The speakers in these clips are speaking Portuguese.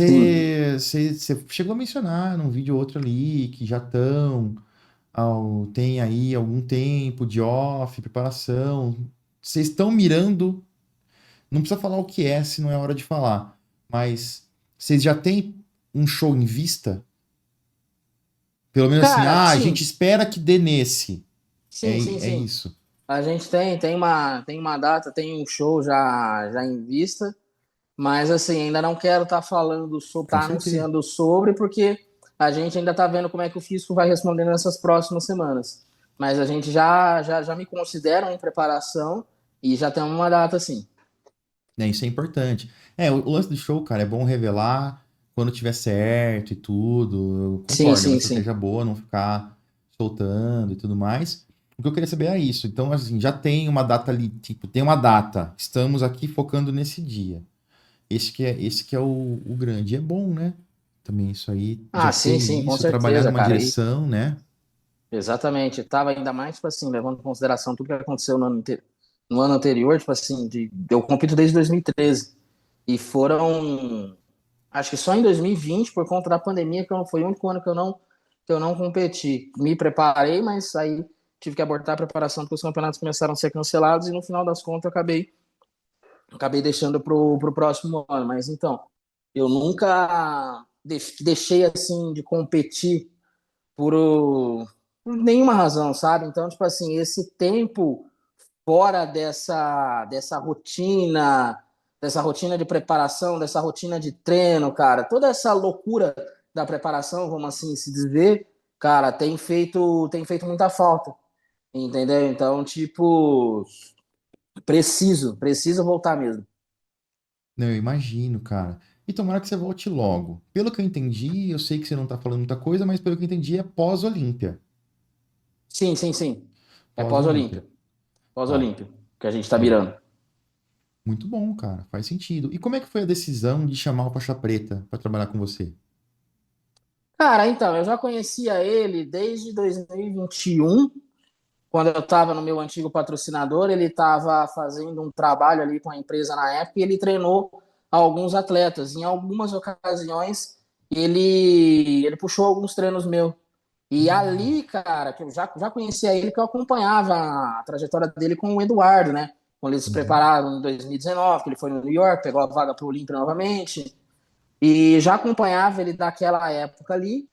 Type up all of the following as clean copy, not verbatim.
Sim. Você chegou a mencionar num vídeo ou outro ali que já estão, tem aí algum tempo de off, preparação. Vocês estão mirando, não precisa falar o que é, se não é hora de falar, mas vocês já têm um show em vista? Pelo menos assim, Cara, a gente sim. espera que dê nesse. É, Sim, sim, é sim. isso. A gente tem uma data, tem um show já em vista, mas assim, ainda não quero estar falando sobre, Com tá certeza. anunciando sobre, porque a gente ainda tá vendo como é que o fisco vai responder nessas próximas semanas. Mas a gente já me considera em preparação e já temos uma data, sim. Né, isso é importante. O lance do show, cara, é bom revelar quando tiver certo e tudo. Eu Sim, concordo, é uma sim, sim. estratégia boa não ficar soltando e tudo mais. O que eu queria saber é isso. Então, assim, já tem uma data ali, tipo, tem uma data. Estamos aqui focando nesse dia. Esse que é o grande. E é bom, né? Também isso aí, já Ah, ter sim, sim, com isso, trabalhar certeza, numa cara. E direção, né? exatamente. Tava ainda mais, tipo assim, levando em consideração tudo que aconteceu no ano anterior, tipo assim, eu compito desde 2013. E foram, acho que só em 2020, por conta da pandemia, foi o único ano que eu não competi. Me preparei, mas aí tive que abortar a preparação porque os campeonatos começaram a ser cancelados e no final das contas eu acabei deixando pro próximo ano. Mas então, eu nunca deixei assim de competir por nenhuma razão, sabe? Então, tipo assim, esse tempo fora dessa rotina de preparação, dessa rotina de treino, cara, toda essa loucura da preparação, vamos assim se dizer, cara, tem feito muita falta, entendeu? Então, tipo, preciso voltar mesmo. Não, eu imagino, cara. E tomara que você volte logo. Pelo que eu entendi, eu sei que você não tá falando muita coisa, mas pelo que eu entendi é pós-Olímpia. Sim, sim, sim. É Pós-Olímpia. pós-Olímpia. Tá. Pós-Olímpia que a gente tá É. mirando. Muito bom, cara. Faz sentido. E como é que foi a decisão de chamar o Faixa Preta pra trabalhar com você? Cara, então, eu já conhecia ele desde 2021, quando eu estava no meu antigo patrocinador, ele estava fazendo um trabalho ali com a empresa na época e ele treinou alguns atletas. Em algumas ocasiões, ele puxou alguns treinos meus. E Hum, ali, cara, que eu já conhecia ele, que eu acompanhava a trajetória dele com o Eduardo, né? Quando eles se uhum. prepararam em 2019, que ele foi no New York, pegou a vaga para o Olímpia novamente. E já acompanhava ele daquela época ali,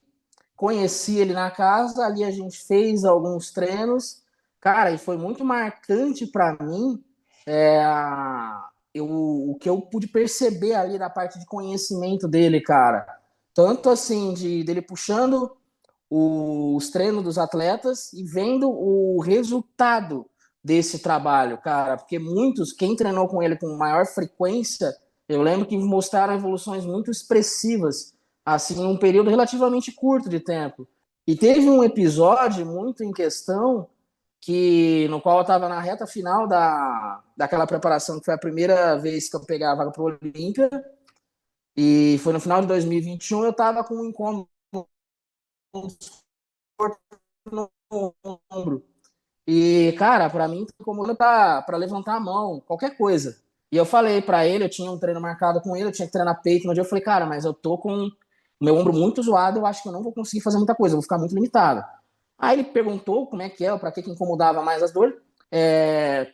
conheci ele na casa, ali a gente fez alguns treinos, cara, e foi muito marcante para mim é, o que eu pude perceber ali da parte de conhecimento dele, cara. Tanto assim, dele puxando os treinos dos atletas e vendo o resultado desse trabalho, cara, porque muitos, quem treinou com ele com maior frequência, eu lembro que mostraram evoluções muito expressivas, assim, em um período relativamente curto de tempo. E teve um episódio muito em questão no qual eu estava na reta final daquela preparação, que foi a primeira vez que eu peguei a vaga para o Olímpia, e foi no final de 2021, eu estava com um incômodo no ombro. E, cara, pra mim, incomoda pra levantar a mão, qualquer coisa. E eu falei pra ele, eu tinha um treino marcado com ele, eu tinha que treinar peito no dia. Eu falei, cara, mas eu tô com o meu ombro muito zoado, eu acho que eu não vou conseguir fazer muita coisa, eu vou ficar muito limitado. Aí ele perguntou como é que é, pra que incomodava mais as dores. É,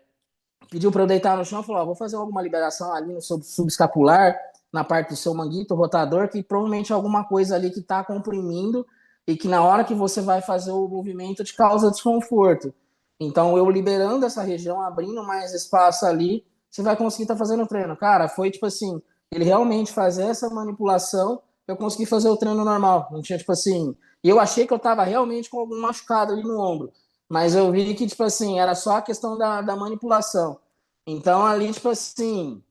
pediu pra eu deitar no chão, falou, ó, vou fazer alguma liberação ali no subescapular, na parte do seu manguito rotador, que provavelmente é alguma coisa ali que tá comprimindo e que na hora que você vai fazer o movimento te causa desconforto. Então, eu liberando essa região, abrindo mais espaço ali, você vai conseguir estar fazendo o treino. Cara, foi tipo assim, ele realmente fazer essa manipulação, eu consegui fazer o treino normal. Não tinha, tipo assim. E eu achei que eu tava realmente com algum machucado ali no ombro. Mas eu vi que, tipo assim, era só a questão da manipulação. Então, ali, tipo assim,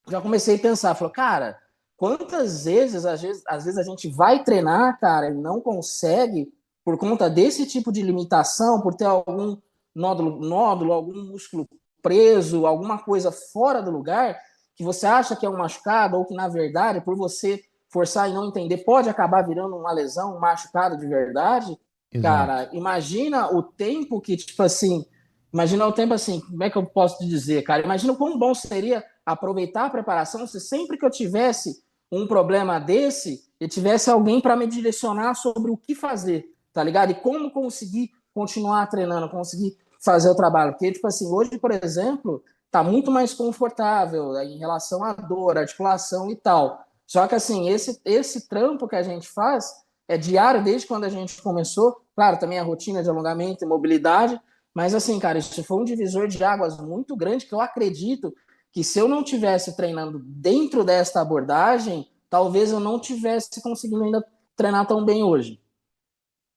já comecei a pensar, falou, cara, quantas vezes, às vezes a gente vai treinar, cara, e não consegue por conta desse tipo de limitação, por ter algum nódulo, algum músculo preso, alguma coisa fora do lugar, que você acha que é um machucado, ou que, na verdade, por você forçar e não entender, pode acabar virando uma lesão, um machucado de verdade. Exato. Cara, imagina o tempo que, tipo assim, imagina o tempo assim, como é que eu posso te dizer, cara? Imagina o quão bom seria aproveitar a preparação se sempre que eu tivesse um problema desse e tivesse alguém para me direcionar sobre o que fazer, tá ligado? E como conseguir continuar treinando, conseguir fazer o trabalho. Porque, tipo assim, hoje, por exemplo, tá muito mais confortável em relação à dor, articulação e tal. Só que, assim, esse trampo que a gente faz é diário desde quando a gente começou. Claro, também a rotina de alongamento e mobilidade, mas, assim, cara, isso foi um divisor de águas muito grande que eu acredito que se eu não tivesse treinando dentro desta abordagem, talvez eu não tivesse conseguindo ainda treinar tão bem hoje.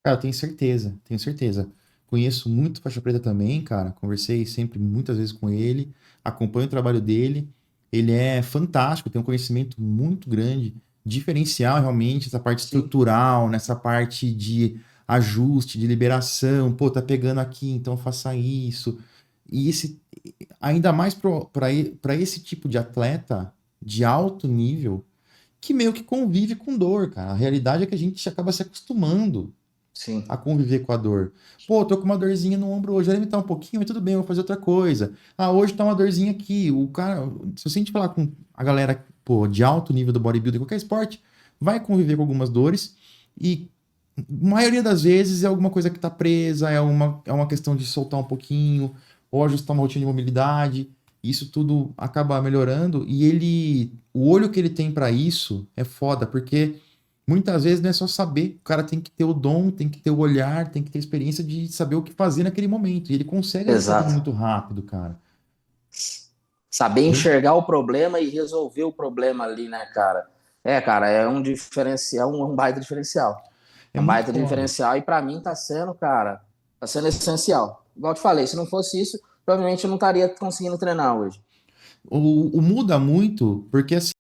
Cara, eu tenho certeza, tenho certeza. Conheço muito faixa preta também, cara. Conversei sempre muitas vezes com ele, acompanho o trabalho dele. Ele é fantástico, tem um conhecimento muito grande, diferencial realmente, essa parte Sim, estrutural, nessa parte de ajuste, de liberação. Pô, tá pegando aqui, então faça isso. E esse, ainda mais para esse tipo de atleta de alto nível, que meio que convive com dor, cara. A realidade é que a gente acaba se acostumando a sim. conviver com a dor. Pô, tô com uma dorzinha no ombro hoje, vai limitar um pouquinho, mas tudo bem, eu vou fazer outra coisa. Ah, hoje tá uma dorzinha aqui. O cara, se você a gente falar com a galera, pô, de alto nível do bodybuilding, qualquer esporte, vai conviver com algumas dores e a maioria das vezes é alguma coisa que tá presa, é uma questão de soltar um pouquinho ou ajustar uma rotina de mobilidade. Isso tudo acaba melhorando e o olho que ele tem para isso é foda, porque muitas vezes não é só saber, o cara tem que ter o dom, tem que ter o olhar, tem que ter a experiência de saber o que fazer naquele momento. E ele consegue ajustar tudo Exato. muito rápido, cara. Saber Entendeu? enxergar o problema e resolver o problema ali, né, cara? É, cara, é um diferencial, um baita diferencial. É Um muito baita foda. diferencial e para mim tá sendo, cara, tá sendo essencial. Igual eu te falei, se não fosse isso, provavelmente eu não estaria conseguindo treinar hoje. O muda muito, porque assim,